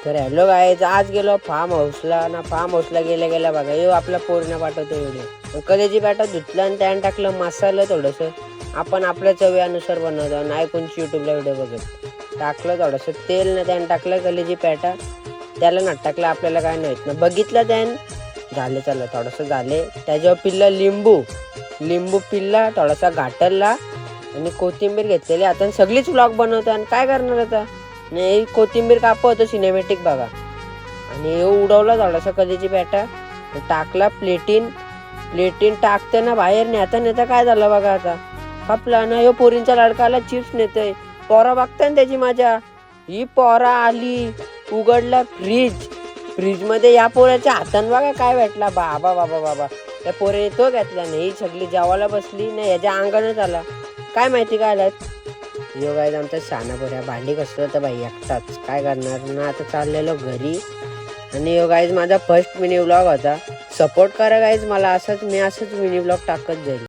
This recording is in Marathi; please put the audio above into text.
तर हॅलो गाईज, आज गेलो फार्म हाऊसला ना. फार्म हाऊसला गेल्या बघा यो आपला पोरीनं पाठवतो व्हिडिओ. कलेजी बॅटा धुतला आणि त्यानं टाकलं मसाला थोडंसं. आपण आपल्या चवीनुसार बनवतो, नाही कोणची युट्यूबला व्हिडिओ बघत. टाकलं थोडंसं तेल ना, त्यानं टाकलं कलेजी पॅटा. त्याला ना टाकलं, आपल्याला काय माहीत ना. बघितलं त्यानं झाले, चला थोडंसं झाले. त्याच्यावर पिल्ला लिंबू पिल्ला थोडासा घाटरला आणि कोथिंबीर घेतलेली. आता सगळीच व्लॉग बनवतो आणि काय करणार आता. नाही कोथिंबीर कापवतो सिनेमॅटिक बघा. आणि उडवला थोडासा कलेजी पॅटा, टाकला प्लेटीन टाकते ना बाहेर. नेता काय झालं बघा, आता कापला ना. ह्यो पोरींचा लडका आला, चिप्स नेतोय. पोरा बघताय ना त्याची मजा. ही पोरा आली, उघडला फ्रीज मध्ये. या पोराच्या हातान बघा काय भेटला. बाबा त्या पोरे तो घेतला नाही. सगळी जेवायला बसली नाही, याच्या अंगानच आला. काय माहिती काय आलात. यो गाईज आमचा शाना पोऱ्या. भांडी कसलं तर बाई एकटाच काय करणार ना. आता चाललेलो घरी. आणि यो गाईज माझा फर्स्ट मिनी व्लॉग होता. सपोर्ट करा गाईज मला. मी असंच मिनी व्लॉग टाकत जाईल.